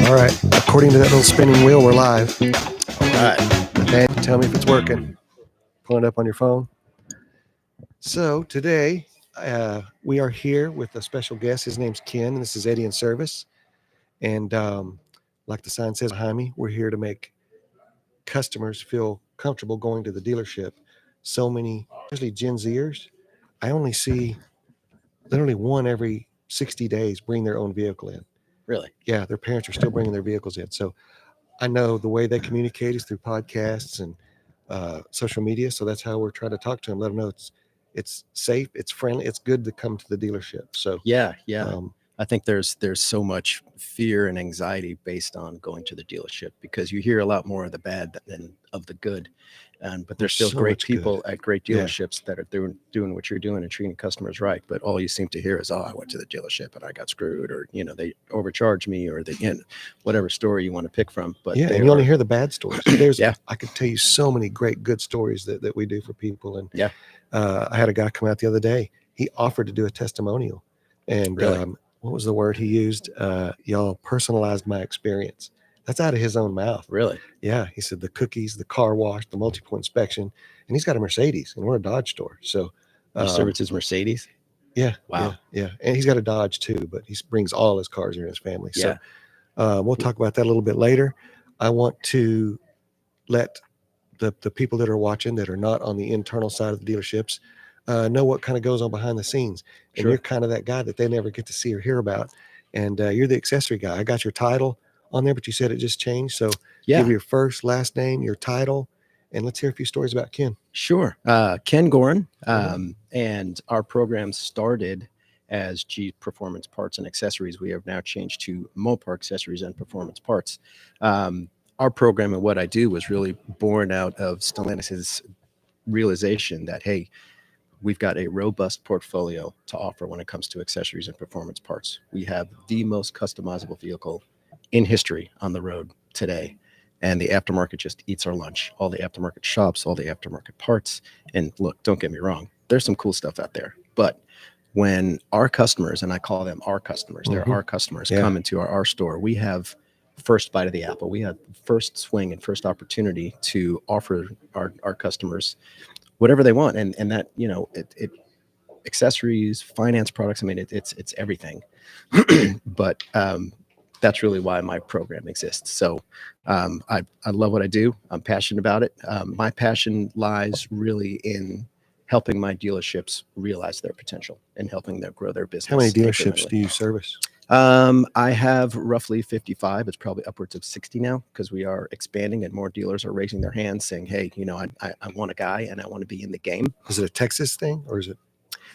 All right. According to that little spinning wheel, we're live. All right. And tell me if it's working. Pull it up on your phone. So today we are here with a special guest. His name's Ken, and this is Eddie in Service. And like the sign says behind me, we're here to make customers feel comfortable going to the dealership. So many, especially Gen Zers, I only see literally one every 60 days bring their own vehicle in. Really? Yeah, their parents are still bringing their vehicles in. So I know the way they communicate is through podcasts and social media. So that's how we're trying to talk to them, let them know it's safe, it's friendly, it's good to come to the dealership. So Yeah. I think there's so much fear and anxiety based on going to the dealership because you hear a lot more of the bad than of the good. But there's still so great much good. people at great dealerships that are doing what you're doing and treating customers right. But all you seem to hear is, oh, I went to the dealership and I got screwed, or they overcharged me, or whatever story you want to pick from. But and you only hear the bad stories. There's I could tell you so many great good stories that we do for people. And I had a guy come out the other day. He offered to do a testimonial, and Really? What was the word he used? Y'all personalized my experience. That's out of his own mouth. Really? Yeah. He said the cookies, the car wash, the multiple inspection, and he's got a Mercedes, and we're a Dodge store. So Your service is Mercedes? Yeah. Wow. Yeah. And he's got a Dodge too, but he brings all his cars here in his family. Yeah. So we'll talk about that a little bit later. I want to let the people that are watching that are not on the internal side of the dealerships know what kind of goes on behind the scenes. And Sure. you're kind of that guy that they never get to see or hear about. And you're the accessory guy. I got your title on there, but you said it just changed. So give your first, last name, your title, and let's hear a few stories about Ken. Sure. Ken Goran. And our program started as Jeep Performance Parts and Accessories. We have now changed to Mopar Accessories and Performance Parts. Our program and what I do was really born out of Stellantis' realization that, hey, we've got a robust portfolio to offer when it comes to accessories and performance parts. We have the most customizable vehicle in history on the road today. And the aftermarket just eats our lunch. All the aftermarket shops, all the aftermarket parts. And look, don't get me wrong, there's some cool stuff out there. But when our customers, and I call them our customers, they're our customers, come into our store, we have first bite of the apple. We have first swing and first opportunity to offer our customers whatever they want. And that, it accessories, finance products, I mean, it's everything. But that's really why my program exists. So I love what I do. I'm passionate about it. My passion lies really in helping my dealerships realize their potential and helping them grow their business. How many dealerships do you service? I have roughly 55. It's probably upwards of 60 now because we are expanding and more dealers are raising their hands saying, hey, I want a guy and I want to be in the game. Is it a Texas thing or is it?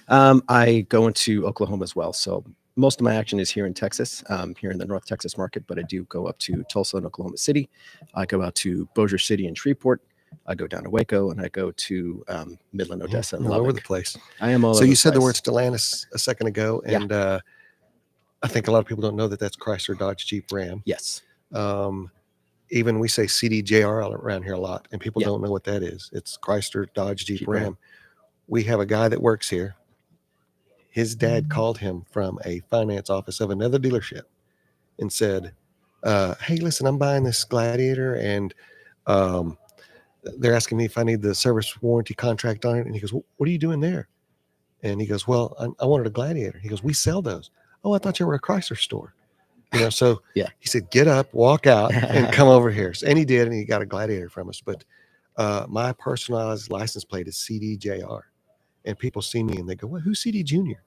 I go into Oklahoma as well. So most of my action is here in Texas, here in the North Texas market, but I do go up to Tulsa and Oklahoma City. I go out to Bossier City and Shreveport. I go down to Waco, and I go to Midland, Odessa, and all Lubbock. over the place. I am all over. So you said the the word Stellantis a second ago, and I think a lot of people don't know that that's Chrysler, Dodge, Jeep, Ram. Yes. Even we say CDJR around here a lot, and people don't know what that is. It's Chrysler, Dodge, Jeep, Ram. We have a guy that works here. His dad called him from a finance office of another dealership and said, hey, listen, I'm buying this Gladiator, and they're asking me if I need the service warranty contract on it. And he goes, well, what are you doing there? And he goes, well, I wanted a Gladiator. He goes, we sell those. Oh, I thought you were a Chrysler store. So he said, get up, walk out, and come over here. And he did, and he got a Gladiator from us. But my personalized license plate is CDJR. And people see me, and they go, well, who's CD Junior?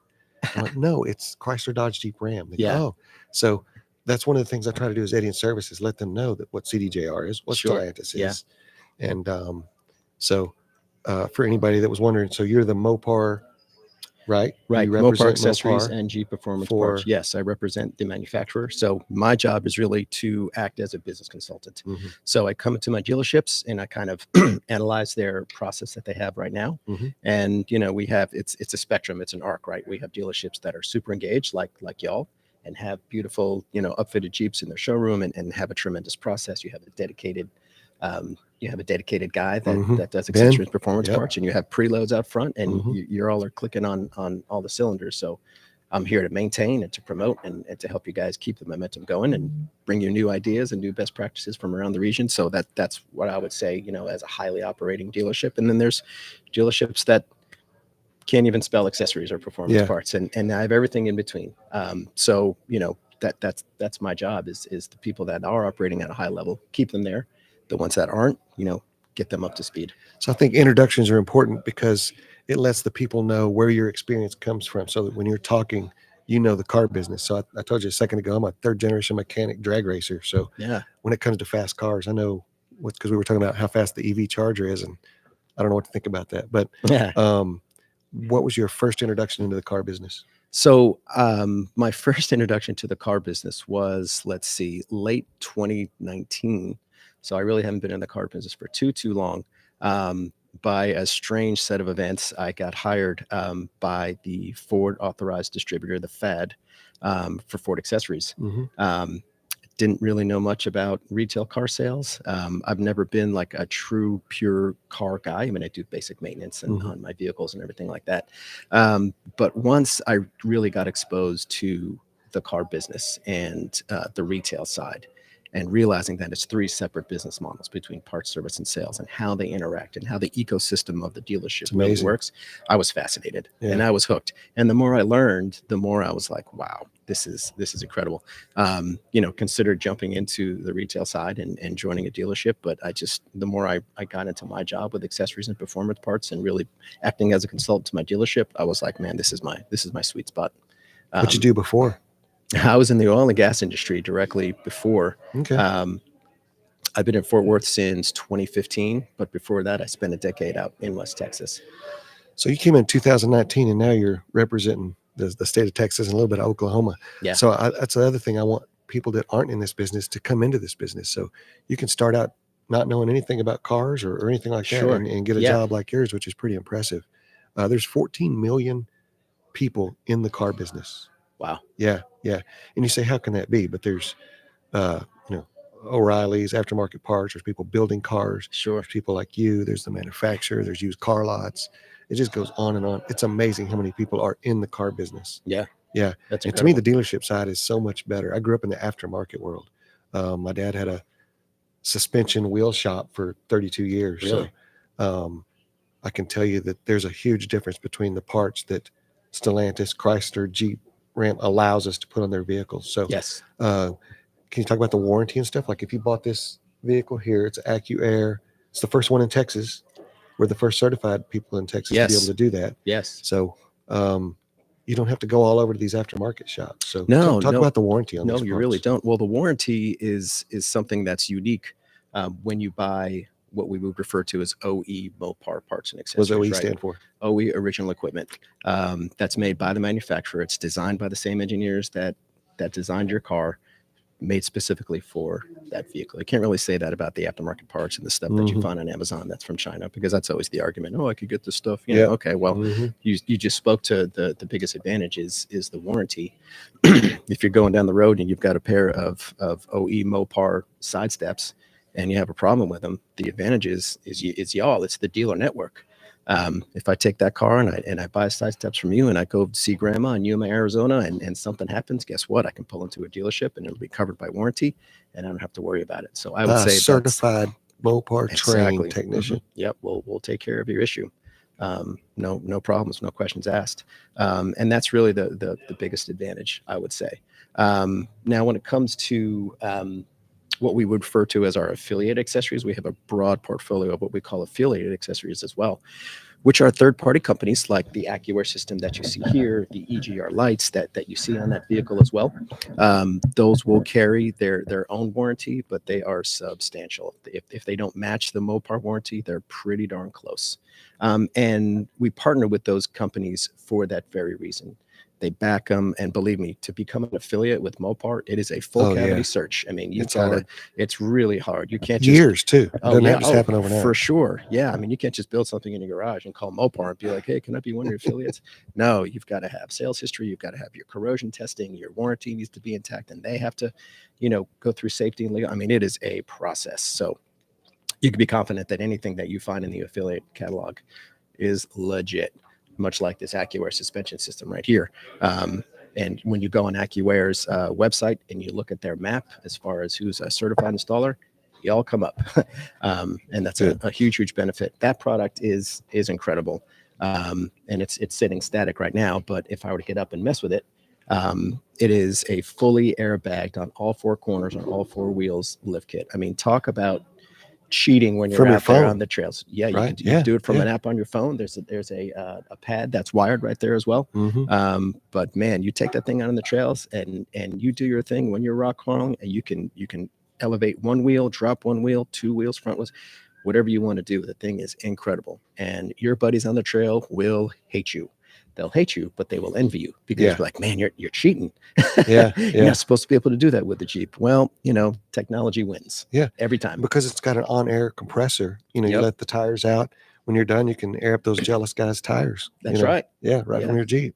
I'm like, no, it's Chrysler, Dodge, Jeep, Ram. They go, oh. So that's one of the things I try to do as Eddie in Service is let them know that what CDJR is, what Stellantis is. And so for anybody that was wondering, so you're the Mopar, right? Right. You Mopar represent Accessories Mopar and Jeep Performance Parts. Yes, I represent the manufacturer. So my job is really to act as a business consultant. So I come into my dealerships and I kind of analyze their process that they have right now. And, we have, it's a spectrum. It's an arc, right? We have dealerships that are super engaged like y'all and have beautiful, upfitted Jeeps in their showroom and have a tremendous process. You have a dedicated guy that does accessories and performance parts, and you have preloads out front, and you're all are clicking on all the cylinders. So I'm here to maintain and to promote and to help you guys keep the momentum going and bring you new ideas and new best practices from around the region. So that's what I would say, as a highly operating dealership. And then there's dealerships that can't even spell accessories or performance parts, and I have everything in between. So that's my job is the people that are operating at a high level, keep them there. The ones that aren't, get them up to speed. So I think introductions are important because it lets the people know where your experience comes from, so that when you're talking, the car business. So I told you a second ago, I'm a third generation mechanic drag racer. So when it comes to fast cars, I know because we were talking about how fast the EV charger is, and I don't know what to think about that. But what was your first introduction into the car business? So my first introduction to the car business was, let's see, late 2019. So I really haven't been in the car business for too long. By a strange set of events, I got hired by the Ford authorized distributor, the FAD, for Ford accessories. Didn't really know much about retail car sales. I've never been like a true pure car guy. I mean, I do basic maintenance and on my vehicles and everything like that. But once I really got exposed to the car business and the retail side, and realizing that it's three separate business models between parts, service, and sales, and how they interact and how the ecosystem of the dealership really works, I was fascinated and I was hooked. And the more I learned, the more I was like, wow, this is incredible. Considered jumping into the retail side and joining a dealership, but the more I got into my job with accessories and performance parts and really acting as a consultant to my dealership, I was like, man, this is my sweet spot. What'd you do before? I was in the oil and gas industry directly before. Okay. I've been in Fort Worth since 2015, but before that, I spent a decade out in West Texas. So you came in 2019, and now you're representing the state of Texas and a little bit of Oklahoma. Yeah. So that's the other thing. I want people that aren't in this business to come into this business. So you can start out not knowing anything about cars or anything like that, and get a job like yours, which is pretty impressive. There's 14 million people in the car business. Wow. Yeah. And you say, how can that be? But there's, O'Reilly's, aftermarket parts. There's people building cars. Sure. There's people like you. There's the manufacturer. There's used car lots. It just goes on and on. It's amazing how many people are in the car business. Yeah. That's incredible. And to me, the dealership side is so much better. I grew up in the aftermarket world. My dad had a suspension wheel shop for 32 years. Really? So I can tell you that there's a huge difference between the parts that Stellantis, Chrysler, Jeep, Ram allows us to put on their vehicles. So yes. Can you talk about the warranty and stuff? Like if you bought this vehicle here, it's AccuAir. It's the first one in Texas. We're the first certified people in Texas to be able to do that. Yes. So you don't have to go all over to these aftermarket shops. So talk about the warranty on these you parts. Really don't. Well, the warranty is something that's unique when you buy what we would refer to as OE Mopar parts and accessories. What does OE stand for? OE, original equipment. That's made by the manufacturer. It's designed by the same engineers that designed your car, made specifically for that vehicle. I can't really say that about the aftermarket parts and the stuff that you find on Amazon that's from China, because that's always the argument. Oh, I could get this stuff. Okay, well, you just spoke to the biggest advantage is the warranty. If you're going down the road and you've got a pair of OE Mopar side steps and you have a problem with them, the advantage is y'all. It's the dealer network. If I take that car and I buy side steps from you and I go see grandma in Yuma, Arizona, and something happens, guess what? I can pull into a dealership and it'll be covered by warranty and I don't have to worry about it. So I would say certified Mopar trained technician. Yep. We'll take care of your issue. No problems, no questions asked. And that's really the biggest advantage, I would say. Now, when it comes to what we would refer to as our affiliate accessories, we have a broad portfolio of what we call affiliated accessories as well, which are third-party companies like the AccuAir system that you see here, the EGR lights that you see on that vehicle as well. Those will carry their own warranty, but they are substantial. If they don't match the Mopar warranty, they're pretty darn close. And we partner with those companies for that very reason. They back them, and believe me, to become an affiliate with Mopar, it is a full cavity search. I mean, it's really hard. You can't years too. It doesn't have to happen overnight. For sure. Yeah. I mean, you can't just build something in your garage and call Mopar and be like, hey, can I be one of your affiliates? No, you've got to have sales history. You've got to have your corrosion testing. Your warranty needs to be intact, and they have to, go through safety and legal. I mean, it is a process. So you can be confident that anything that you find in the affiliate catalog is legit, much like this AccuAir suspension system right here. And when you go on AccuWare's website and you look at their map as far as who's a certified installer, you all come up. And that's a huge benefit. That product is incredible. And it's sitting static right now. But if I were to get up and mess with it, it is a fully airbagged on all four corners, on all four wheels lift kit. I mean, talk about cheating when you're From your out there phone, on the trails. Yeah, you right? can do it from an app on your phone. There's a pad that's wired right there as well. But man, you take that thing out on the trails and you do your thing when you're rock crawling, and you can elevate one wheel, drop one wheel, two wheels, front wheels, whatever you want to do. The thing is incredible, and your buddies on the trail will hate you. They'll hate you, but they will envy you because you're like, man, you're cheating. You're not supposed to be able to do that with the Jeep. Well, technology wins. Every time. Because it's got an on-air compressor. You let the tires out. When you're done, you can air up those jealous guys' tires. That's right. Yeah, right from your Jeep.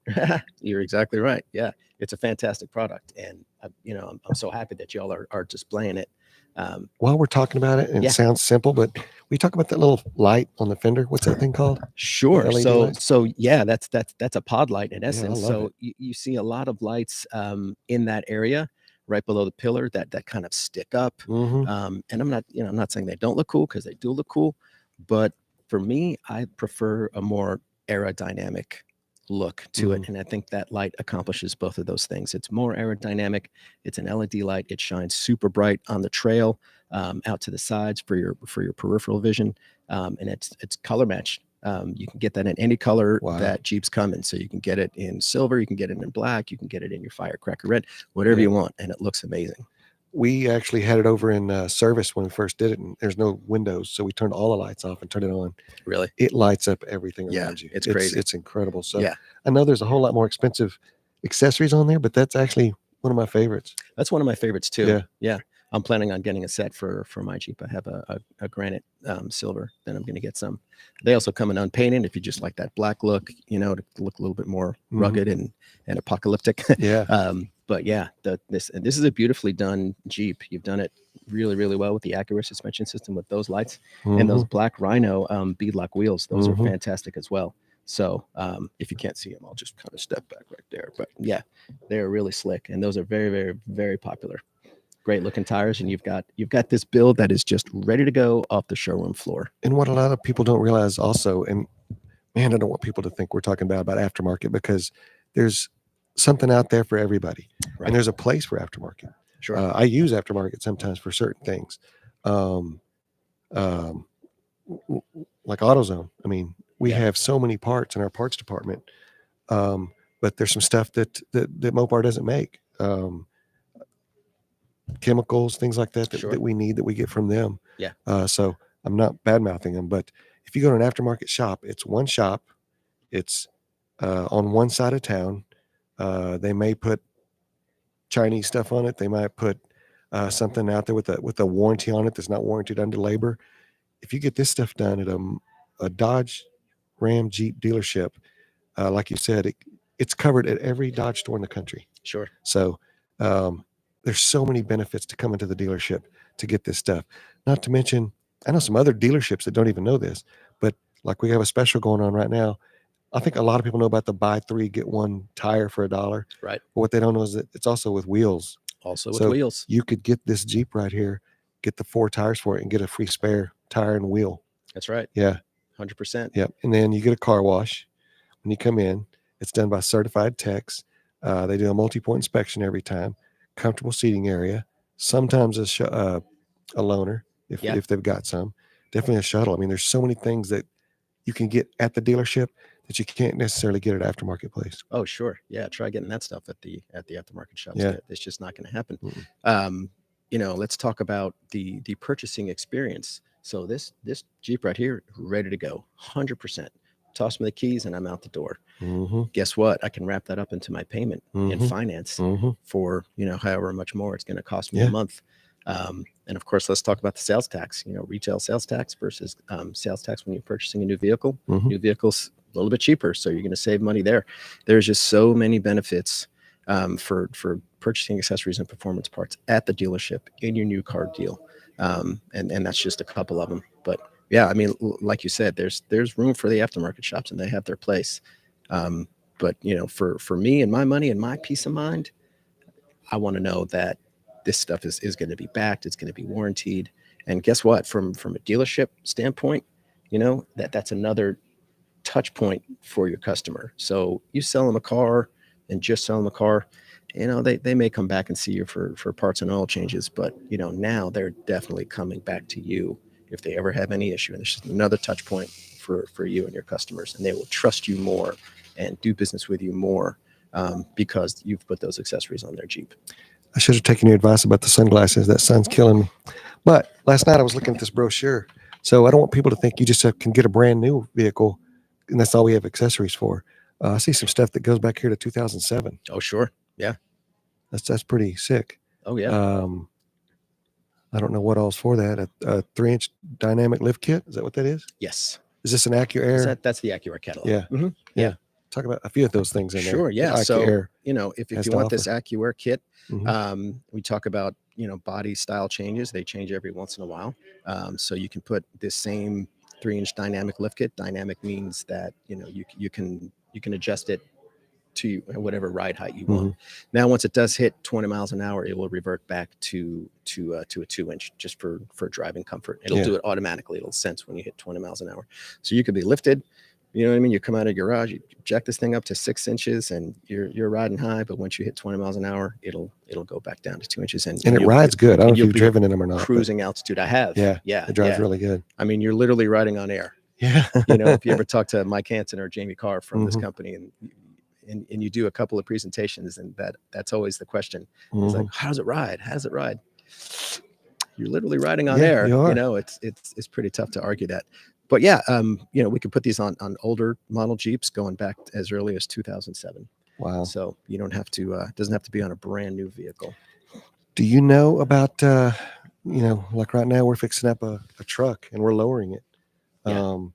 You're exactly right. Yeah, it's a fantastic product, and I'm so happy that y'all are displaying it. While we're talking about it, and it sounds simple, but we talk about that little light on the fender. What's that thing called? Sure. So yeah, that's a pod light in essence. So you see a lot of lights in that area right below the pillar that kind of stick up. And I'm not saying they don't look cool, because they do look cool, but for me, I prefer a more aerodynamic look to it, and I think that light accomplishes both of those things. It's more aerodynamic. It's an LED light. It shines super bright on the trail, out to the sides for your peripheral vision, and it's color matched. You can get that in any color that Jeeps come in. So you can get it in silver, you can get it in black, you can get it in your firecracker red, whatever you want, and it looks amazing. We actually had it over in service when we first did it, and there's no windows, so we turned all the lights off and turned it on. Really? It lights up everything around you. It's crazy. It's incredible. So I know there's a whole lot more expensive accessories on there, but that's actually one of my favorites. That's one of my favorites too. Yeah. I'm planning on getting a set for my Jeep. I have a granite silver. Then I'm going to get some. They also come in unpainted if you just like that black look, to look a little bit more rugged and apocalyptic. But yeah, this is a beautifully done Jeep. You've done it really, really well with the AccuWare suspension system with those lights and those black Rhino beadlock wheels. Those are fantastic as well. So if you can't see them, I'll just kind of step back right there. But yeah, they're really slick, and those are very, very, very popular. Great looking tires, and you've got this build that is just ready to go off the showroom floor. And what a lot of people don't realize also, and man, I don't want people to think we're talking about aftermarket, because there's something out there for everybody, and there's a place for aftermarket. Sure. I use aftermarket sometimes for certain things, like AutoZone. I mean, we have so many parts in our parts department, but there's some stuff that Mopar doesn't make. Chemicals, things like that that we need, that we get from them. So I'm not bad mouthing them, but if you go to an aftermarket shop, it's one shop. It's on one side of town. They may put Chinese stuff on it. They might put something out there with a warranty on it that's not warranted under labor. If you get this stuff done at a Dodge, Ram, Jeep dealership, like you said, it's covered at every Dodge store in the country. Sure. So there's so many benefits to coming to the dealership to get this stuff. Not to mention, I know some other dealerships that don't even know this, but like we have a special going on right now. I think a lot of people know about the buy 3, get 1 tire for $1. Right. But what they don't know is that it's also with wheels. Wheels. You could get this Jeep right here, get the 4 tires for it, and get a free spare tire and wheel. That's right. Yeah. 100%. Yep. And then you get a car wash when you come in. It's done by certified techs. They do a multi-point inspection every time. Comfortable seating area. Sometimes a loaner if they've got some. Definitely a shuttle. I mean, there's so many things that you can get at the dealership that you can't necessarily get at aftermarket place. Oh, sure. Yeah. Try getting that stuff at the aftermarket shops. Yeah. It's just not going to happen. Let's talk about the purchasing experience. So this Jeep right here, ready to go, 100%. Toss me the keys and I'm out the door. Guess what? I can wrap that up into my payment in finance for, however much more it's going to cost me a month. And of course, let's talk about the sales tax, retail sales tax versus sales tax when you're purchasing a new vehicle. New vehicles a little bit cheaper, so you're going to save money there. There's just so many benefits for purchasing accessories and performance parts at the dealership in your new car deal. And that's just a couple of them. But yeah, I mean, like you said, there's room for the aftermarket shops, and they have their place. But for me and my money and my peace of mind, I want to know that this stuff is going to be backed, it's going to be warranted. And guess what? From a dealership standpoint, that's another touch point for your customer. So you sell them a car and just sell them a car, they may come back and see you for parts and oil changes, but now they're definitely coming back to you if they ever have any issue. And there's just another touch point for you and your customers, and they will trust you more and do business with you more because you've put those accessories on their Jeep. I should have taken your advice about the sunglasses. That sun's killing me. But last night I was looking at this brochure. So I don't want people to think you just can get a brand new vehicle and that's all we have accessories for. I see some stuff that goes back here to 2007. Oh, sure. Yeah. That's pretty sick. Oh, yeah. I don't know what all's for that. A 3-inch dynamic lift kit. Is that what that is? Yes. Is this an AccuAir? That's the AccuAir catalog. Yeah. Mm-hmm. Yeah. Talk about a few of those things in there. Sure. Yeah. So, if you want this AccuAir kit, mm-hmm. We talk about, body style changes. They change every once in a while. So you can put this same 3-inch dynamic lift kit. Dynamic means that, you can adjust it to whatever ride height you want. Now, once it does hit 20 miles an hour, it will revert back to a 2-inch just for driving comfort. It'll do it automatically. It'll sense when you hit 20 miles an hour. So you could be lifted. You know what I mean? You come out of your garage, you jack this thing up to 6 inches, and you're riding high. But once you hit 20 miles an hour, it'll go back down to 2 inches. And it rides good. I don't know if you've driven in them or not. Cruising altitude, I have. Yeah. It drives really good. I mean, you're literally riding on air. Yeah. If you ever talk to Mike Hansen or Jamie Carr from this company, and you do a couple of presentations, and that's always the question. It's like, how does it ride? How does it ride? You're literally riding on air. It's pretty tough to argue that. But yeah, we could put these on older model Jeeps going back as early as 2007. Wow. So you don't have to, it doesn't have to be on a brand new vehicle. Do you know about, like right now we're fixing up a truck and we're lowering it. Yeah.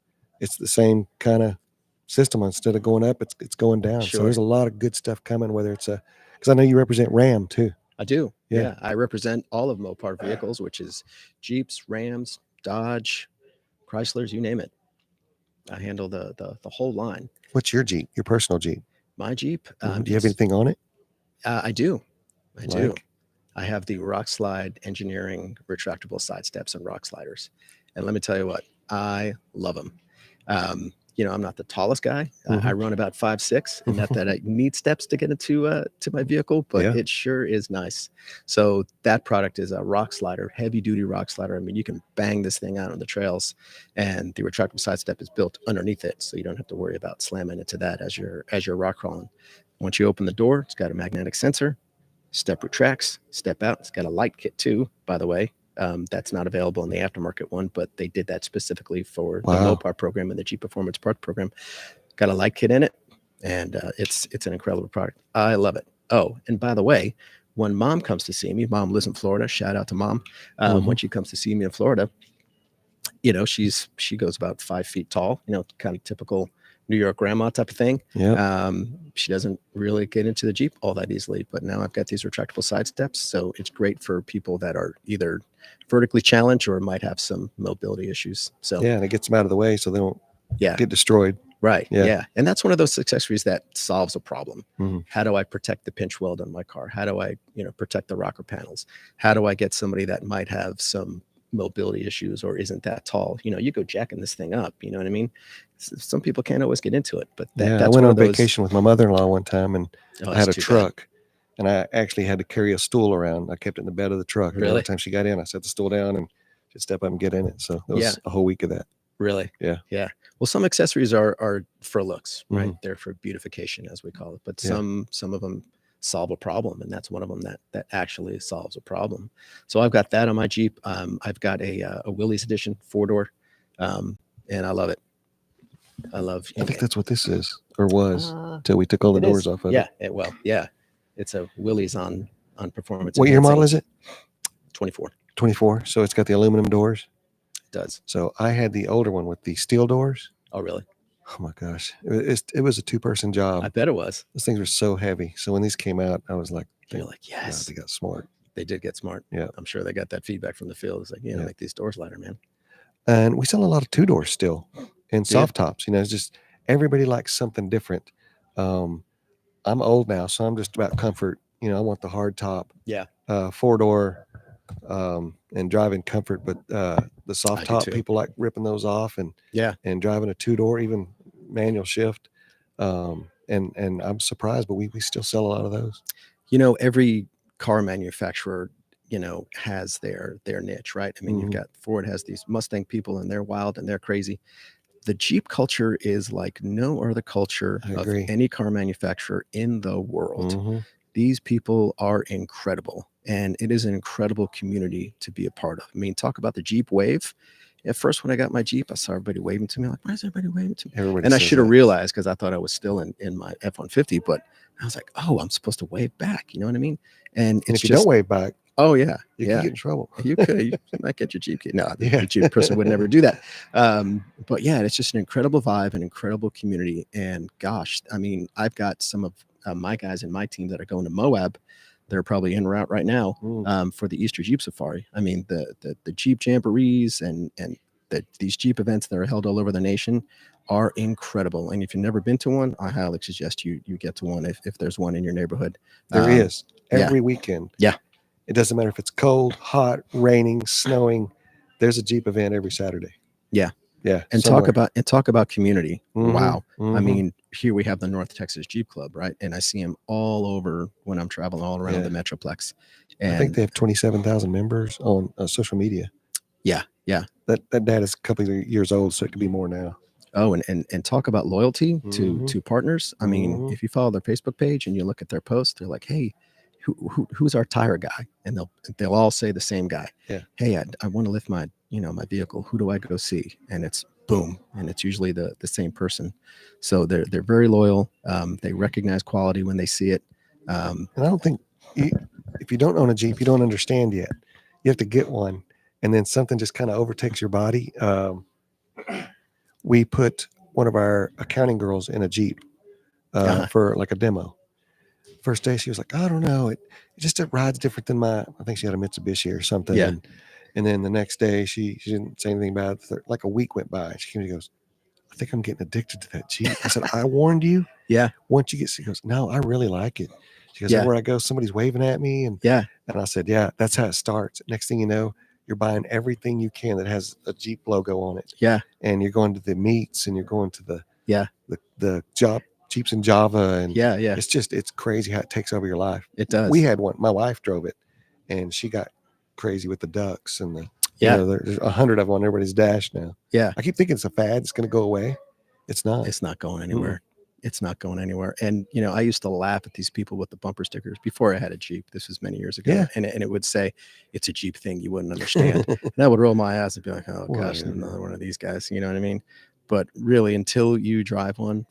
It's the same kind of system. Instead of going up, it's going down. Sure. So there's a lot of good stuff coming, whether it's because I know you represent Ram too. I do. Yeah. I represent all of Mopar vehicles, which is Jeeps, Rams, Dodge, Chryslers, you name it. I handle the whole line. What's your Jeep? Your personal Jeep? My Jeep. Do you have anything on it? I do. Do. I have the Rock Slide Engineering retractable side steps and rock sliders, and let me tell you what, I love them. I'm not the tallest guy. I run about 5'6", and not that I need steps to get into to my vehicle, but it sure is nice. So that product is a rock slider, heavy duty rock slider. I mean, you can bang this thing out on the trails, and the retractable side step is built underneath it, so you don't have to worry about slamming into that as you're rock crawling. Once you open the door, it's got a magnetic sensor. Step retracts, step out. It's got a light kit too, by the way. That's not available in the aftermarket one, but they did that specifically for the Mopar program and the Jeep Performance Parts program. Got a light kit in it, and it's an incredible product. I love it. Oh, and by the way, when Mom comes to see me, Mom lives in Florida. Shout out to Mom. When she comes to see me in Florida, she goes about 5 feet tall. Kind of typical New York grandma type of thing. Yeah. She doesn't really get into the Jeep all that easily, but now I've got these retractable side steps, so it's great for people that are either vertically challenged or might have some mobility issues. So and it gets them out of the way so they don't get destroyed. Right. Yeah. And that's one of those accessories that solves a problem. Mm-hmm. How do I protect the pinch weld on my car? How do I, protect the rocker panels? How do I get somebody that might have some mobility issues or isn't that tall? You go jacking this thing up. You know what I mean? Some people can't always get into it, but that's I went on vacation with my mother-in-law one time, and I had a truck, and I actually had to carry a stool around. I kept it in the bed of the truck. Really? Every time she got in, I set the stool down and she'd step up and get in it. So it was a whole week of that. Really? Yeah. Well, some accessories are for looks, right? They're for beautification, as we call it. But some of them solve a problem, and that's one of them that actually solves a problem. So I've got that on my Jeep. I've got a Willys Edition 4-door, and I love it. I think that's what this is or was till we took all the doors off of it. Yeah. It's a Willys on performance. What year model is it? 24. 24. So it's got the aluminum doors. It does. So I had the older one with the steel doors. Oh, really? Oh my gosh. It was a 2-person job. I bet it was. Those things were so heavy. So when these came out, I was like, you're like, yes. They got smart. They did get smart. Yeah. I'm sure they got that feedback from the field. It's like, make these doors lighter, man. And we sell a lot of 2-doors still and soft tops. It's just everybody likes something different. Um, I'm old now, so I'm just about comfort. You know, I want the hard top, Yeah, 4 door, and driving comfort. But the I soft do top, too. people like ripping those off Yeah. and driving a 2 door, even manual shift. And I'm surprised, but we still sell a lot of those. Every car manufacturer, has their niche, right? I mean, you've got Ford has these Mustang people, and they're wild and they're crazy. The Jeep culture is like no other culture I of agree. any car manufacturer in the world. Mm-hmm. These people are incredible, and it is an incredible community to be a part of. I mean, talk about the Jeep wave. At first, when I got my Jeep, I saw everybody waving to me. I'm like, why is everybody waving to me? Everybody And I says should have that. realized, because I thought I was still in my F-150, but I was like, oh, I'm supposed to wave back. You know what I mean? And And it's if you just, don't wave back, oh yeah, you can yeah. get in trouble. You could. You might get your Jeep key. No, Yeah. the Jeep person would never do that. But yeah, it's just an incredible vibe, an incredible community. And gosh, I mean, I've got some of my guys in my team that are going to Moab. They're probably en route right now for the Easter Jeep Safari. I mean, the Jeep Jamborees and these Jeep events that are held all over the nation are incredible. And if you've never been to one, I highly suggest you get to one if there's one in your neighborhood. There is yeah. every weekend. Yeah. It doesn't matter if it's cold, hot, raining, snowing. There's a Jeep event every Saturday. Yeah. Yeah. And somewhere. talk about community. Wow. I Mhm. mean, here we have the North Texas Jeep Club, right? And I see them all over when I'm traveling all around the Metroplex. And I think they have 27,000 members on social media. Yeah. That data is a couple of years old, so it could be more now. Oh, and talk about loyalty to partners. I mean, if you follow their Facebook page and you look at their posts, they're like, hey, who's our tire guy? And they'll all say the same guy. Yeah. Hey, I want to lift my my vehicle. Who do I go see? And it's boom, and it's usually the same person. So they're very loyal. They recognize quality when they see it. And I don't think if you don't own a Jeep, you don't understand yet. You have to get one, and then something just kind of overtakes your body. We put one of our accounting girls in a Jeep for like a demo. First day, she was like, I don't know, it rides different than my. I think she had a Mitsubishi or something. Yeah. And then the next day, she didn't say anything about it. Like a week went by. She came and goes, I think I'm getting addicted to that Jeep. I said, I warned you. Yeah. Once you get, she goes, no, I really like it. She goes, Yeah. everywhere I go, somebody's waving at me. And I said, yeah, that's how it starts. Next thing you know, you're buying everything you can that has a Jeep logo on it. Yeah. And you're going to the meets and you're going to the job Jeeps in Java. And it's crazy how it takes over your life. It does. We had one. My wife drove it and she got crazy with the ducks and the, there's 100 of them on everybody's dash now. Yeah. I keep thinking it's a fad. It's going to go away. It's not. It's not going anywhere. It's not going anywhere. And, I used to laugh at these people with the bumper stickers before I had a Jeep. This was many years ago. Yeah. And it would say, it's a Jeep thing you wouldn't understand. And I would roll my eyes and be like, oh, gosh, another one of these guys. You know what I mean? But really, until you drive one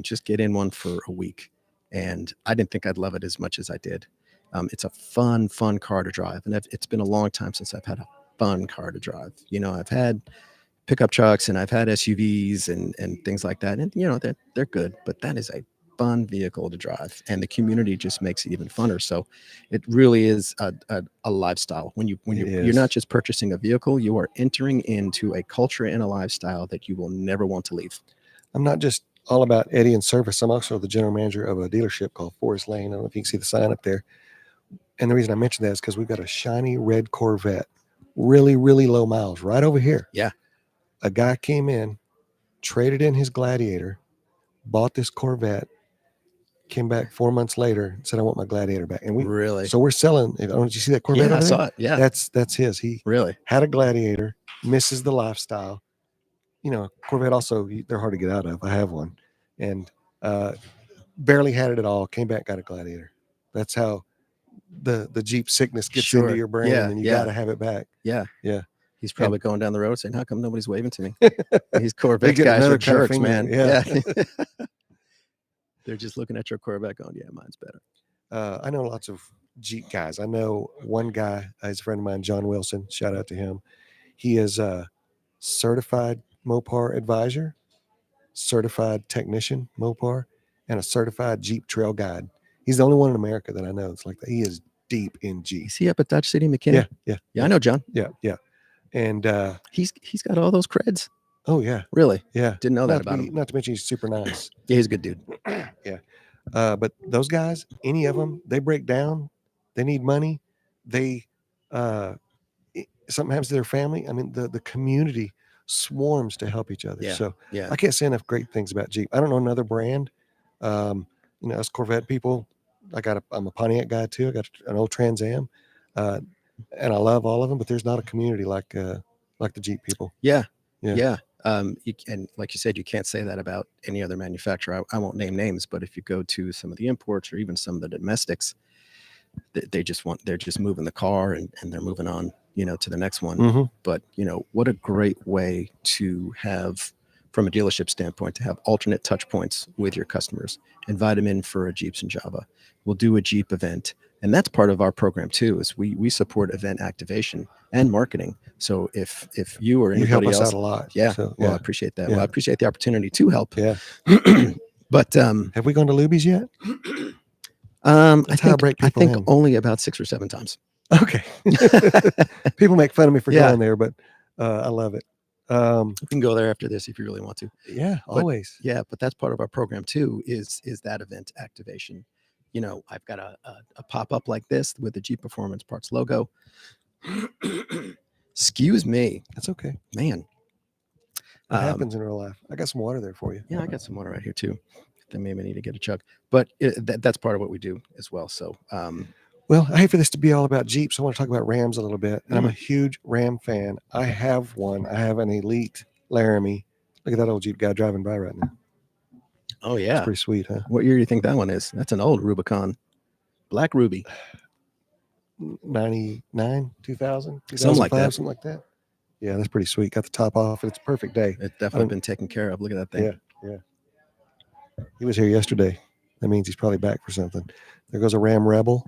just get in one for a week. And I didn't think I'd love it as much as I did. It's a fun car to drive. And it's been a long time since I've had a fun car to drive. I've had pickup trucks and I've had SUVs and things like that. And, they're good, but that is a fun vehicle to drive. And the community just makes it even funner. So it really is a lifestyle. You're not just purchasing a vehicle, you are entering into a culture and a lifestyle that you will never want to leave. I'm not just all about Eddie and service. I'm also the general manager of a dealership called Forest Lane. I don't know if you can see the sign up there. And the reason I mentioned that is because we've got a shiny red Corvette, really, really low miles right over here. Yeah. A guy came in, traded in his Gladiator, bought this Corvette, came back 4 months later and said, I want my Gladiator back. And so we're selling. Don't you see that Corvette? Yeah, over I there? saw it. Yeah. That's his. He really had a Gladiator, misses the lifestyle. Corvette also, they're hard to get out of. I have one. And barely had it at all. Came back, got a Gladiator. That's how the Jeep sickness gets into your brain, and you got to have it back. Yeah. Yeah. He's probably going down the road saying, how come nobody's waving to me? These Corvette guys are jerks, man. Yeah. They're just looking at your Corvette going, yeah, mine's better. I know lots of Jeep guys. I know one guy, he's a friend of mine, John Wilson. Shout out to him. He is a certified Mopar advisor, certified technician Mopar, and a certified Jeep trail guide. He's the only one in America that I know. It's like that. He is deep in Jeep. Is he up at Dodge City McKinney? Yeah. I know John. Yeah. And he's got all those creds. Oh yeah, Really? yeah. Didn't know that about him. Not to mention he's super nice. Yeah, he's a good dude. Yeah. But those guys, any of them, they break down. They need money. They something happens to their family. I mean, the community swarms to help each other. Yeah. So Yeah. I can't say enough great things about Jeep. I don't know another brand. Us Corvette people, I'm a Pontiac guy too. I got an old Trans Am, and I love all of them. But there's not a community like the Jeep people. Yeah. Yeah. Yeah. And like you said, you can't say that about any other manufacturer. I won't name names, but if you go to some of the imports or even some of the domestics, they're just moving the car and they're moving on, to the next one. Mm-hmm. But, what a great way to have, from a dealership standpoint, to have alternate touch points with your customers. Invite them in for a Jeeps and Java. We'll do a Jeep event. And that's part of our program too, is we support event activation and marketing. So if you or You help anybody us else, out a lot. yeah, So, well, yeah. I appreciate that. Yeah. Well, I appreciate the opportunity to help. Yeah. But Have we gone to Luby's yet? I think break people in. only about 6 or 7 times. Okay. People make fun of me for Yeah. going there, but I love it. You can go there after this if you really want to. Yeah, But- always. Yeah, but that's part of our program too, is that event activation. I've got a pop-up like this with the Jeep Performance Parts logo. Excuse me, That's okay. man. It happens in real life. I got some water there for you. Yeah, I got some water right here too. Then maybe I need to get a chug. But that's part of what we do as well. So Well, I hate for this to be all about Jeeps. I want to talk about Rams a little bit. And I'm a huge Ram fan. I have one. I have an Elite Laramie. Look at that old Jeep guy driving by right now. oh It's yeah. pretty sweet, huh? What year do you think that one is? That's an old Rubicon. Black Ruby. 99, 2000, Something like 2005, that. something like that. Yeah, that's pretty sweet. Got the top off. It's a perfect day. It's definitely been taken care of. Look at that thing. Yeah. He was here yesterday. That means he's probably back for something. There goes a Ram Rebel.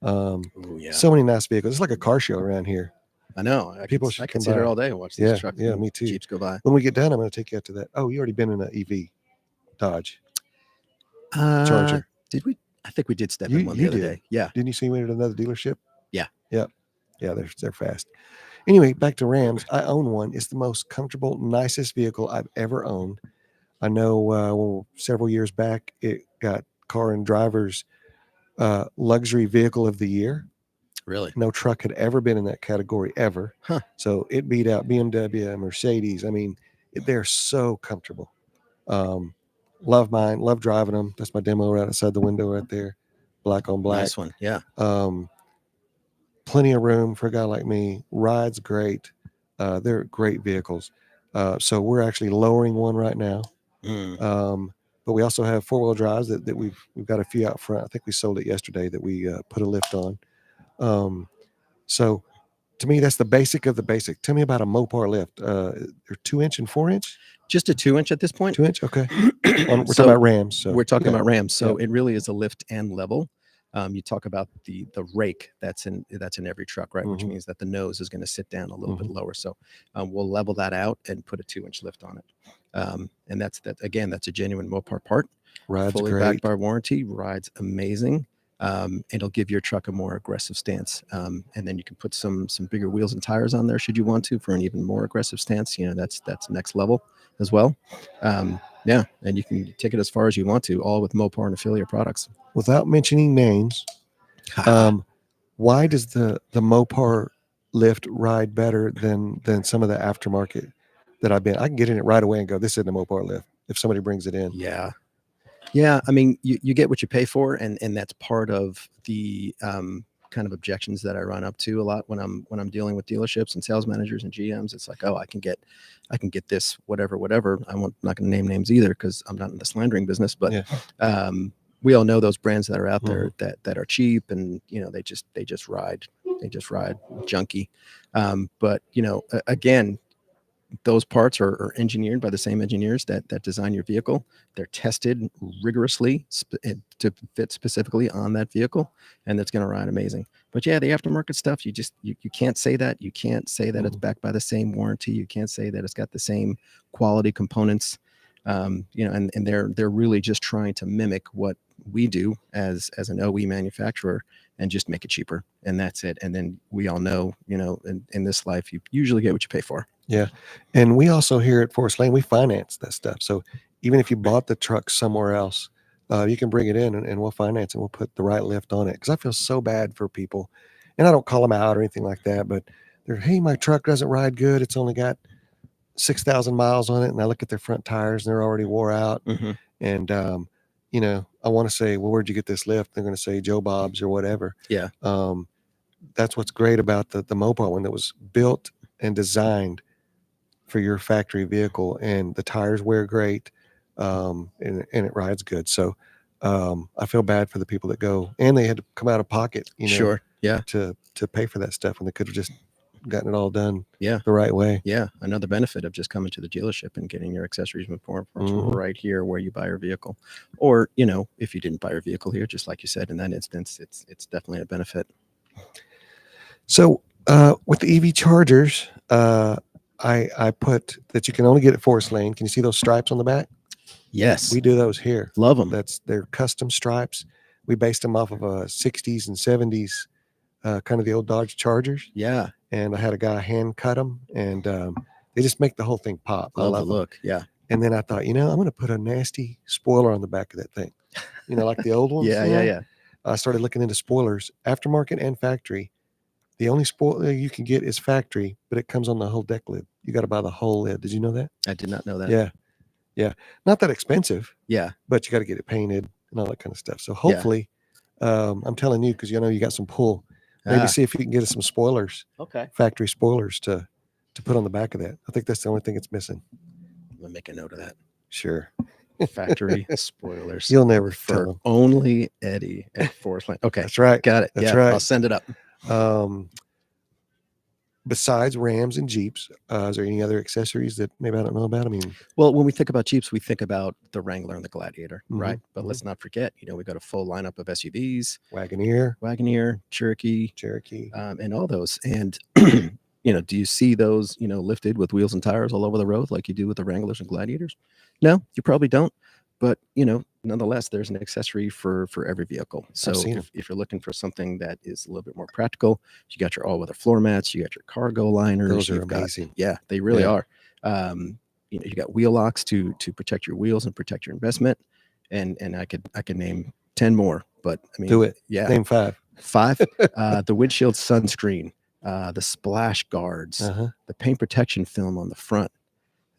Ooh, yeah. So many nice vehicles. It's like a car show around here. I know. People I should can come sit there by. all day and watch these Yeah, trucks. yeah, and me too. Jeeps go by. When we get done, I'm going to take you out to that. Oh, you already been in an EV Dodge Charger. Did we? I think we did step You- in one you the other did. day. Yeah. Didn't you see me at another dealership? Yeah. Yep. Yeah, they're fast. Anyway, back to Rams. I own one. It's the most comfortable, nicest vehicle I've ever owned. I know several years back, it got Car and Driver's luxury vehicle of the year. Really? No truck had ever been in that category ever. Huh. So it beat out BMW, Mercedes. I mean, they're so comfortable. Love mine. Love driving them. That's my demo right outside the window right there. Black on black. Nice one. Yeah. Plenty of room for a guy like me. Rides great. They're great vehicles. So we're actually lowering one right now. But we also have 4-wheel drives that we've got a few out front. I think we sold it yesterday that we put a lift on. So to me, that's the basic of the basic. Tell me about a Mopar lift. They're 2-inch and 4-inch. Just a 2-inch at this point. 2-inch. Okay. We're So talking about Rams. So we're talking yeah. about Rams. So it really is a lift and level. You talk about the rake that's in every truck, right? Which Mhm. means that the nose is going to sit down a little bit lower. So we'll level that out and put a 2-inch lift on it. And that's a genuine Mopar part. Rides Fully great. backed by warranty. Rides amazing. It'll give your truck a more aggressive stance. And then you can put some bigger wheels and tires on there should you want to for an even more aggressive stance. That's next level as well. Yeah, and you can take it as far as you want to, all with Mopar and affiliate products. Without mentioning names, why does the Mopar lift ride better than some of the aftermarket that I've been? I can get in it right away and go, this isn't a Mopar lift if somebody brings it in. Yeah. I mean, you get what you pay for, and that's part of the kind of objections that I run up to a lot when I'm dealing with dealerships and sales managers and GMs. It's like, oh, I can get this whatever. I'm not going to name names either because I'm not in the slandering business, but Yeah. we all know those brands that are out there that are cheap and they just ride junky. But again, those parts are engineered by the same engineers that design your vehicle. They're tested rigorously to fit specifically on that vehicle, and that's going to ride amazing. But yeah, the aftermarket stuff, you can't say that. You can't say that it's backed by the same warranty. You can't say that it's got the same quality components. And they're really just trying to mimic what we do as an OE manufacturer and just make it cheaper, and that's it. And then we all know, in this life, you usually get what you pay for. Yeah. And we also here at Forest Lane, we finance that stuff. So even if you bought the truck somewhere else, you can bring it in and we'll finance it. We'll put the right lift on it. Cause I feel so bad for people, and I don't call them out or anything like that, but they're, hey, my truck doesn't ride good. It's only got 6,000 miles on it. And I look at their front tires and they're already wore out. Mm-hmm. And, I want to say, well, where'd you get this lift? They're going to say Joe Bob's or whatever. Yeah. That's what's great about the Mopar one, that was built and designed for your factory vehicle, and the tires wear great, and it rides good. So I feel bad for the people that go and they had to come out of pocket, Sure. Yeah. to pay for that stuff when they could have just gotten it all done Yeah. the right way. Yeah. Another benefit of just coming to the dealership and getting your accessories and parts right here where you buy your vehicle. Or, if you didn't buy your vehicle here, just like you said, in that instance, it's definitely a benefit. So with the EV chargers, I put that you can only get at Forest Lane. Can you see those stripes on the back? Yes. We do those here. Love them. They're custom stripes. We based them off of 60s and 70s, kind of the old Dodge Chargers. Yeah. And I had a guy hand cut them, and they just make the whole thing pop. Love I the look. Yeah. And then I thought, I'm going to put a nasty spoiler on the back of that thing, like the old ones. Yeah. I started looking into spoilers, aftermarket and factory. The only spoiler you can get is factory, but it comes on the whole deck lid. You got to buy the whole lid. Did you know that? I did not know that. Yeah. Not that expensive. Yeah. But you got to get it painted and all that kind of stuff. So hopefully, I'm telling you, because you got some pull. Maybe see if you can get us some spoilers. Okay. Factory spoilers to put on the back of that. I think that's the only thing it's missing. I'm gonna make a note of that. Sure. Factory spoilers. You'll never for tell them. Only Eddie at Forest Lane. Okay. That's right. Got it. That's right. I'll send it up. Besides Rams and Jeeps, is there any other accessories that maybe I don't know about? I mean, well, when we think about Jeeps, we think about the Wrangler and the Gladiator, right? But mhm. let's not forget, we got a full lineup of SUVs, Wagoneer, Cherokee, Cherokee. and all those. And do you see those, lifted with wheels and tires all over the road like you do with the Wranglers and Gladiators? No, you probably don't. But nonetheless, there's an accessory for every vehicle. So if you're looking for something that is a little bit more practical, you got your all-weather floor mats, you got your cargo liners. Those are amazing. Yeah, they really are. You got wheel locks to protect your wheels and protect your investment. And I could name 10 more, but I mean, do it. Yeah, name 5. The windshield sunscreen, the splash guards, the paint protection film on the front,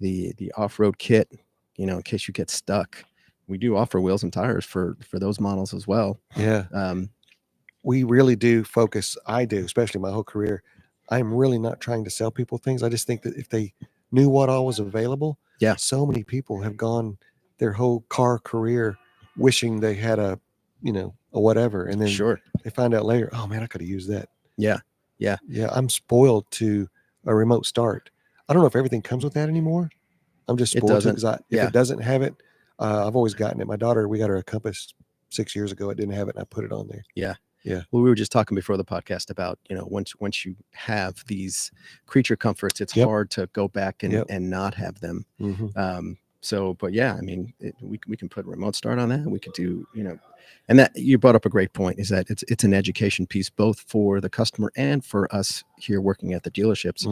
the off-road kit, in case you get stuck. We do offer wheels and tires for those models as well. Yeah. We really do focus. I do, especially my whole career. I'm really not trying to sell people things. I just think that if they knew what all was available, so many people have gone their whole car career wishing they had a whatever. And then they find out later, oh man, I could have used that. Yeah. I'm spoiled to a remote start. I don't know if everything comes with that anymore. I'm just spoiled because if it doesn't have it, I've always gotten it. My daughter, we got her a Compass 6 years ago. It didn't have it, and I put it on there. Yeah. Yeah. Well, we were just talking before the podcast about, once you have these creature comforts, it's hard to go back and not have them. But yeah, I mean, we can put remote start on that. We could do, and that you brought up a great point, is that it's an education piece, both for the customer and for us here working at the dealerships.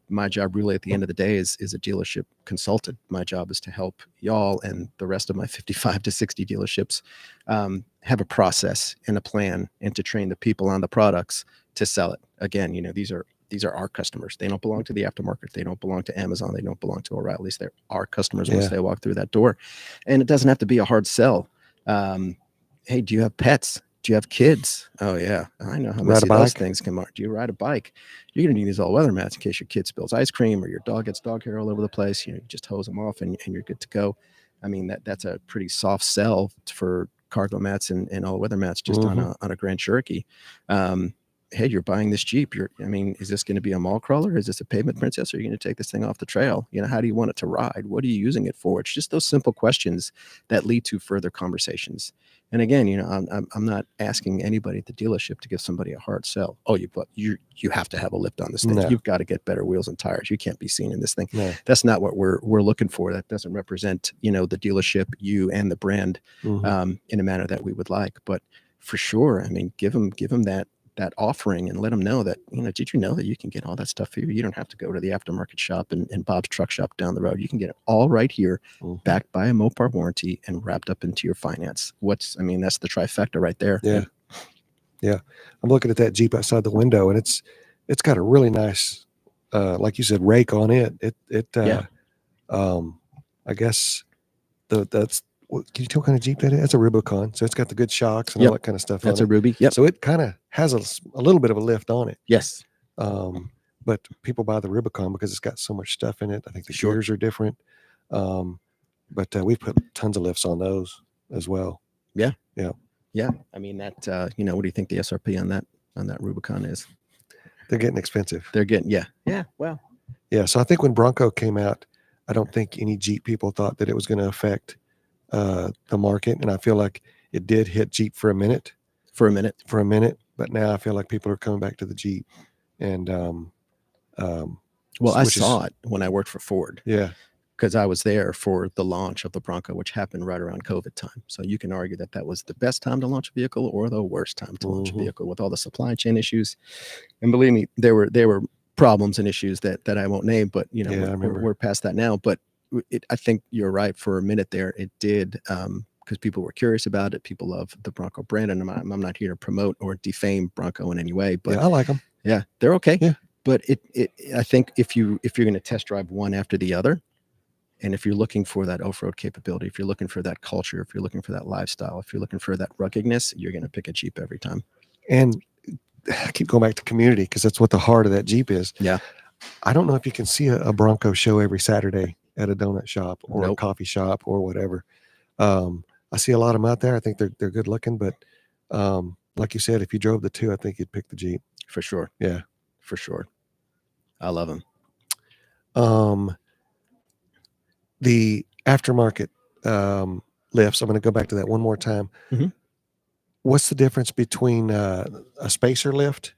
My job really at the end of the day is a dealership consultant. My job is to help y'all and the rest of my 55 to 60 dealerships have a process and a plan, and to train the people on the products to sell it. Again, these are our customers. They don't belong to the aftermarket. They don't belong to Amazon. They don't belong to O'Reilly's. They're our customers once they walk through that door. And it doesn't have to be a hard sell. Hey, do you have pets? Do you have kids? Oh yeah, I know how messy those things can are. Do you ride a bike? You're going to need these all-weather mats in case your kid spills ice cream or your dog gets dog hair all over the place. You just hose them off and you're good to go. I mean, that's a pretty soft sell for cargo mats and all-weather mats just on a Grand Cherokee. Hey, you're buying this Jeep. Is this going to be a mall crawler? Is this a pavement princess? Or are you going to take this thing off the trail? How do you want it to ride? What are you using it for? It's just those simple questions that lead to further conversations. And again, I'm not asking anybody at the dealership to give somebody a hard sell. Oh, you have to have a lift on this thing. No. You've got to get better wheels and tires. You can't be seen in this thing. No. That's not what we're looking for. That doesn't represent, the dealership, you and the brand in a manner that we would like. But for sure, give them that that offering and let them know that, did you know that you can get all that stuff for you? You don't have to go to the aftermarket shop and Bob's truck shop down the road. You can get it all right here, backed by a Mopar warranty and wrapped up into your finance. That's the trifecta right there. Yeah. Yeah. I'm looking at that Jeep outside the window, and it's got a really nice, like you said, rake on it. I guess that's, can you tell what kind of Jeep that is? That's a Rubicon. So it's got the good shocks and all that kind of stuff. That's on a Ruby. Yep. So it kind of has a little bit of a lift on it. Yes. But people buy the Rubicon because it's got so much stuff in it. I think the gears are different. But we put tons of lifts on those as well. Yeah. Yeah. Yeah. I mean, that, what do you think the SRP on that Rubicon is? They're getting expensive. Yeah. Well, yeah. So I think when Bronco came out, I don't think any Jeep people thought that it was going to affect the market. And I feel like it did hit Jeep for a minute. But now I feel like people are coming back to the Jeep. And, I saw it when I worked for Ford. Yeah. Because I was there for the launch of the Bronco, which happened right around COVID time. So you can argue that was the best time to launch a vehicle or the worst time to launch a vehicle with all the supply chain issues. And believe me, there were problems and issues that I won't name, but we're past that now. But I think you're right. For a minute there, it did, because people were curious about it. People love the Bronco brand, and I'm not here to promote or defame Bronco in any way. But I like them. Yeah, they're okay. Yeah. But I think if you're going to test drive one after the other, and if you're looking for that off-road capability, if you're looking for that culture, if you're looking for that lifestyle, if you're looking for that ruggedness, you're going to pick a Jeep every time. And I keep going back to community because that's what the heart of that Jeep is. Yeah. I don't know if you can see a Bronco show every Saturday at a donut shop or a coffee shop or whatever. I see a lot of them out there. I think they're good looking, but like you said, if you drove the two, I think you'd pick the Jeep. For sure. Yeah. For sure. I love them. The aftermarket lifts, I'm going to go back to that one more time. Mm-hmm. What's the difference between a spacer lift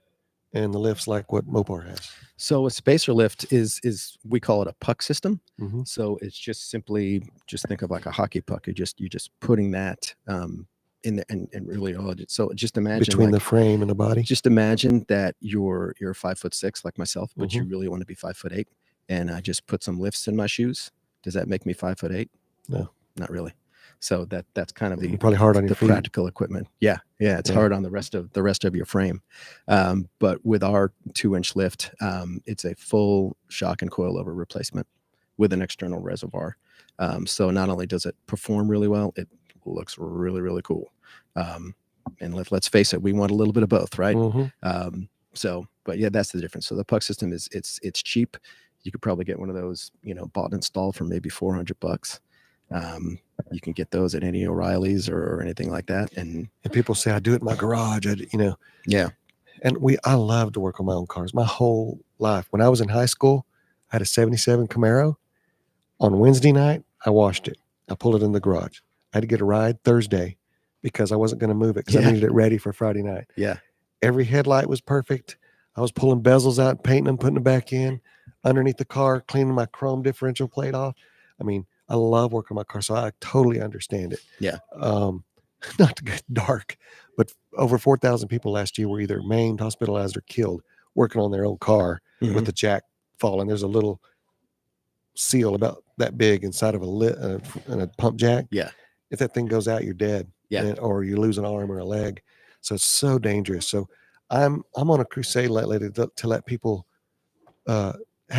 and the lifts like what Mopar has? So a spacer lift is we call it a puck system. Mm-hmm. So it's just think of like a hockey puck. You're just putting that in the, and really all it. So just imagine between the frame and the body. Just imagine that you're 5'6" like myself, but you really want to be 5'8", and I just put some lifts in my shoes. Does that make me 5'8"? No, not really. So that's kind of probably hard on your feet. Practical equipment. Yeah, it's hard on the rest of your frame. But with our 2-inch lift, it's a full shock and coilover replacement with an external reservoir. So not only does it perform really well, it looks really, really cool. And let's face it, we want a little bit of both, right? Mm-hmm. But yeah, that's the difference. So the puck system it's cheap. You could probably get one of those, bought and installed for maybe $400. You can get those at any O'Reilly's or anything like that. And people say, I do it in my garage. Yeah. And I love to work on my own cars my whole life. When I was in high school, I had a 77 Camaro. On Wednesday night, I washed it. I pulled it in the garage. I had to get a ride Thursday because I wasn't going to move it because I needed it ready for Friday night. Yeah. Every headlight was perfect. I was pulling bezels out, painting them, putting them back in underneath the car, cleaning my chrome differential plate off. I mean, I love working on my car, so I totally understand it. Yeah. Not to get dark, but over 4,000 people last year were either maimed, hospitalized, or killed working on their own car with the jack falling. There's a little seal about that big inside of a pump jack. Yeah. If that thing goes out, you're dead. Yeah. Or you lose an arm or a leg. So it's so dangerous. So I'm on a crusade lately to let people have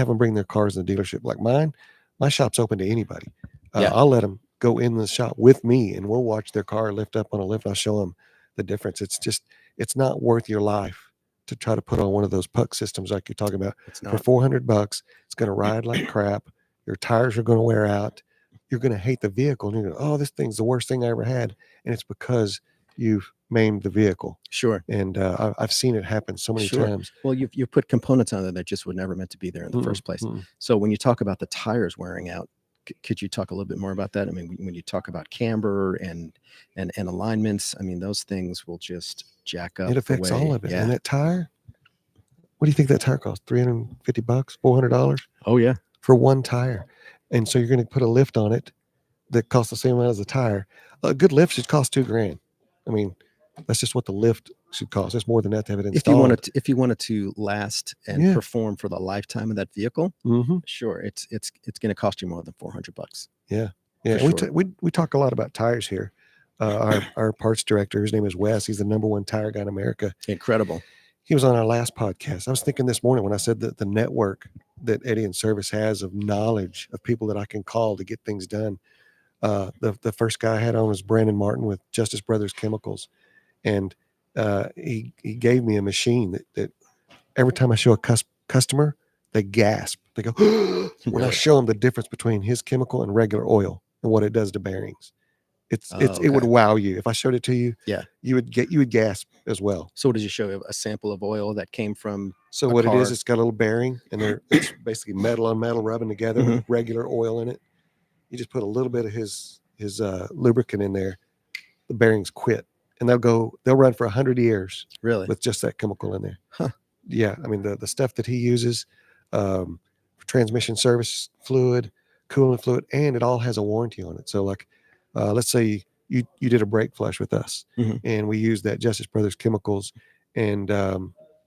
them bring their cars in the dealership. Like mine, my shop's open to anybody. I'll let them go in the shop with me and we'll watch their car lift up on a lift. I'll show them the difference. It's not worth your life to try to put on one of those puck systems like you're talking about. For $400. It's going to ride like crap. Your tires are going to wear out. You're going to hate the vehicle. And you're going, oh, this thing's the worst thing I ever had. And it's because you've maimed the vehicle. Sure. And I've seen it happen so many times. Well, you put components on there that just were never meant to be there in the first place. So when you talk about the tires wearing out, could you talk a little bit more about that? I mean, when you talk about camber and alignments, I mean, those things will just jack up. It affects all of it. Yeah. And that tire, what do you think that tire costs? $350, $400? Oh yeah. For one tire. And so you're going to put a lift on it that costs the same amount as the tire. A good lift should cost $2,000. I mean, that's just what the lift should cost. It's more than that to have it If you installed. if you wanted to last and Yeah. perform for the lifetime of that vehicle, Mm-hmm. sure, it's going to cost you more than $400. Yeah. Yeah. For And sure. we talk a lot about tires here. Our parts director, his name is Wes. He's the #1 tire guy in America. Incredible. He was on our last podcast. I was thinking this morning when I said that the network that Eddie and Service has of knowledge of people that I can call to get things done. The first guy I had on was Brandon Martin with Justice Brothers Chemicals, and he gave me a machine that every time I show a customer, they gasp. They go when I Really? show them the difference between his chemical and regular oil and what it does to bearings. It would Okay. wow you if I showed it to you. Yeah. You would gasp as well. So, did you show a sample of oil that came from So a what it car? is, it's got a little bearing, and it's basically metal on metal rubbing together with regular oil in it. You just put a little bit of his lubricant in there, the bearings quit, and they'll run for 100 years Really? with just that chemical in there. Huh. Yeah, I mean the stuff that he uses for transmission service fluid, coolant fluid, and it all has a warranty on it. So like, let's say you did a brake flush with us, and we used that Justice Brothers Chemicals, and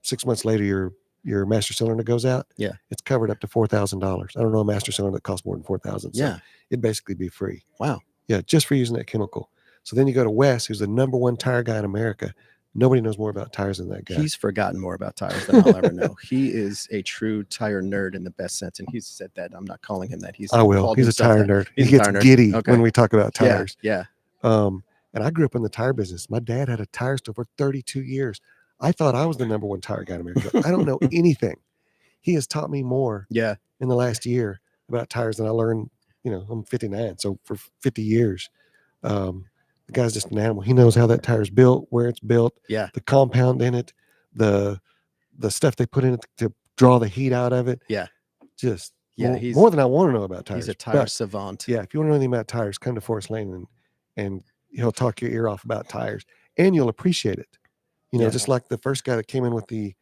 6 months later your master cylinder goes out. Yeah. It's covered up to $4,000. I don't know a master cylinder that costs more than $4,000. So Yeah. it'd basically be free. Wow. Yeah, just for using that chemical. So then you go to Wes, who's the #1 tire guy in America. Nobody knows more about tires than that guy. He's forgotten more about tires than I'll ever know. He is a true tire nerd in the best sense, and he's said that. I'm not calling him that. I will. He's a tire nerd. He gets giddy when we talk about tires. Yeah. And I grew up in the tire business. My dad had a tire store for 32 years. I thought I was the #1 tire guy in America. I don't know anything. He has taught me more in the last year about tires than I learned. I'm 59, so for 50 years. The guy's just an animal. He knows how that tire's built, where it's built, the compound in it, the stuff they put in it to draw the heat out of it. Just more than I want to know about tires. He's a tire savant. Yeah, if you want to know anything about tires, come to Forest Lane and he'll talk your ear off about tires, and you'll appreciate it. Just like the first guy that came in with the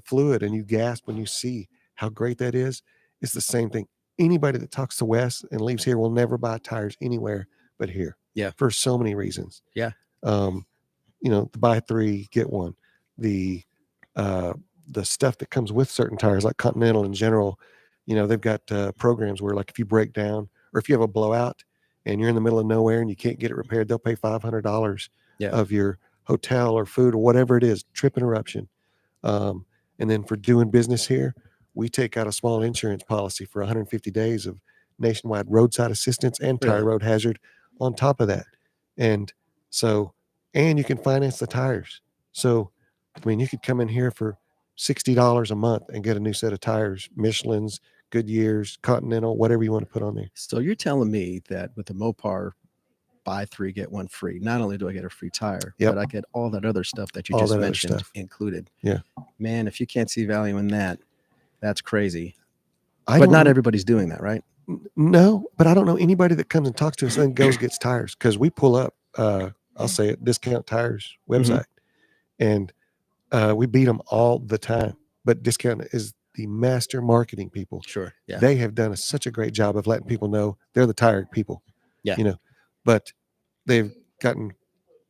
fluid, and you gasp when you see how great that is. It's the same thing. Anybody that talks to Wes and leaves here will never buy tires anywhere but here. Yeah. For so many reasons. Yeah. The buy 3, get 1. The stuff that comes with certain tires, like Continental in general, they've got programs where, like, if you break down or if you have a blowout and you're in the middle of nowhere and you can't get it repaired, they'll pay $500 of your hotel or food or whatever it is, trip interruption. And then for doing business here, we take out a small insurance policy for 150 days of nationwide roadside assistance and tire road hazard on top of that. And you can finance the tires. So, I mean, you could come in here for $60 a month and get a new set of tires, Michelin's, Goodyear's, Continental, whatever you want to put on there. So you're telling me that with the Mopar buy 3, get 1 free, not only do I get a free tire, but I get all that other stuff that you just mentioned included. Yeah. Man, if you can't see value in that, that's crazy. But not everybody's doing that, right? No, but I don't know anybody that comes and talks to us and goes gets tires, because we pull up, I'll say it, Discount Tires website, and we beat them all the time. But Discount is the master marketing people. Sure. Yeah. They have done such a great job of letting people know they're the tire people. Yeah. But they've gotten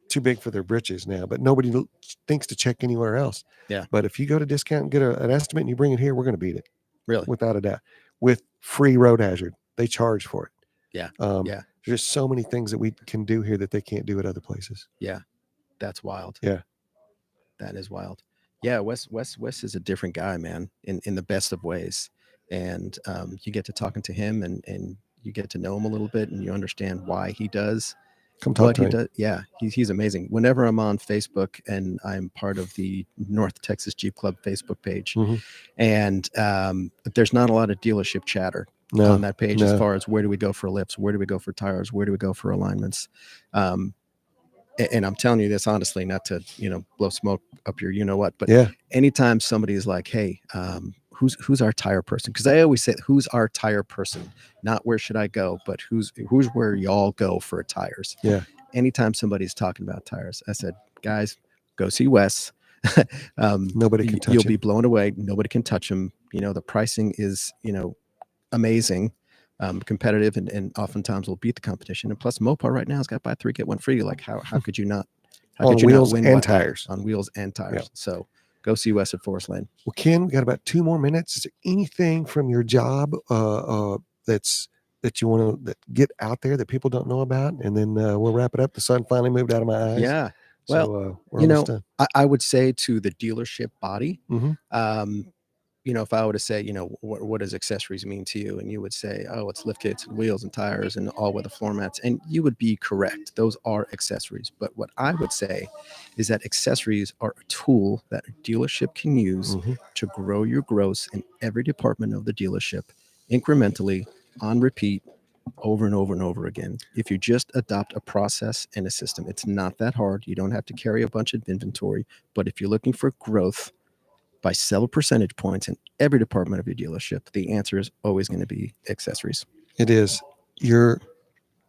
too big for their britches now, but nobody thinks to check anywhere else. Yeah. But if you go to Discount and get an estimate and you bring it here, we're going to beat it. Really? Without a doubt. With free road hazard. They charge for it. Yeah. There's just so many things that we can do here that they can't do at other places. Yeah. That's wild. Yeah. That is wild. Yeah. Wes is a different guy, man, in the best of ways. And you get to talking to him and you get to know him a little bit, and you understand why he does what he does. Yeah. He's amazing. Whenever I'm on Facebook, and I'm part of the North Texas Jeep Club Facebook page, and there's not a lot of dealership chatter on that page as far as where do we go for lifts, where do we go for tires, where do we go for alignments. And I'm telling you this honestly, not to blow smoke up your but anytime somebody is like, hey, who's our tire person? Because I always say, who's our tire person? Not where should I go, but who's where y'all go for tires. Yeah. Anytime somebody's talking about tires, I said, guys, go see Wes. Nobody can touch You'll him. be blown away. Nobody can touch him. The pricing is amazing, competitive, and oftentimes will beat the competition. And plus, Mopar right now has got buy 3 get 1 free. Like how could you not How on could you not wheels win and by- tires. on wheels and tires? Yep. So go see Wes at Forest Lane. Well, Ken, we got about 2 more minutes. Is there anything from your job that you want to get out there that people don't know about? And then we'll wrap it up. The sun finally moved out of my eyes. Yeah. So Well, we're almost done. I would say to the dealership body, Mm-hmm. if I were to say, what does accessories mean to you? And you would say, oh, it's lift kits and wheels and tires and all weather floor mats. And you would be correct. Those are accessories. But what I would say is that accessories are a tool that a dealership can use to grow your gross in every department of the dealership incrementally on repeat over and over and over again. If you just adopt a process and a system, it's not that hard. You don't have to carry a bunch of inventory. But if you're looking for growth by several percentage points in every department of your dealership, the answer is always going to be accessories. It is. You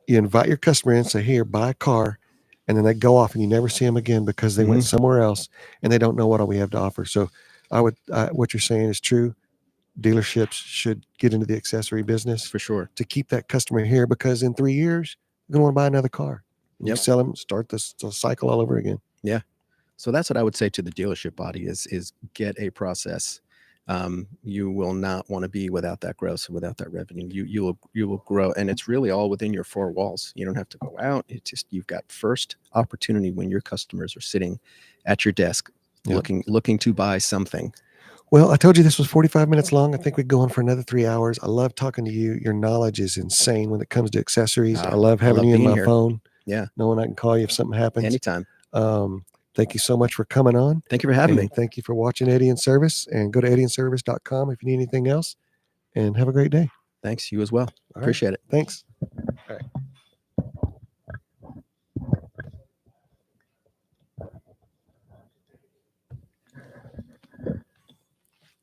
invite your customer in and say, here, buy a car. And then they go off and you never see them again because they went somewhere else and they don't know what all we have to offer. So what you're saying is true. Dealerships should get into the accessory business For sure. to keep that customer here, because in 3 years, you're going to want to buy another car. You sell them, start the cycle all over again. Yeah. So that's what I would say to the dealership body is get a process. You will not want to be without that growth, without that revenue. You will grow, and it's really all within your four walls. You don't have to go out. It's just you've got first opportunity when your customers are sitting at your desk looking to buy something. Well, I told you this was 45 minutes long. I think we go on for another 3 hours. I love talking to you. Your knowledge is insane when it comes to accessories. I love having you in my phone. Yeah. Knowing I can call you if something happens. Anytime. Thank you so much for coming on. Thank you for having me. Thank you for watching Eddie in Service, and go to eddieandservice.com if you need anything else, and have a great day. Thanks. You as well. Appreciate it. Thanks.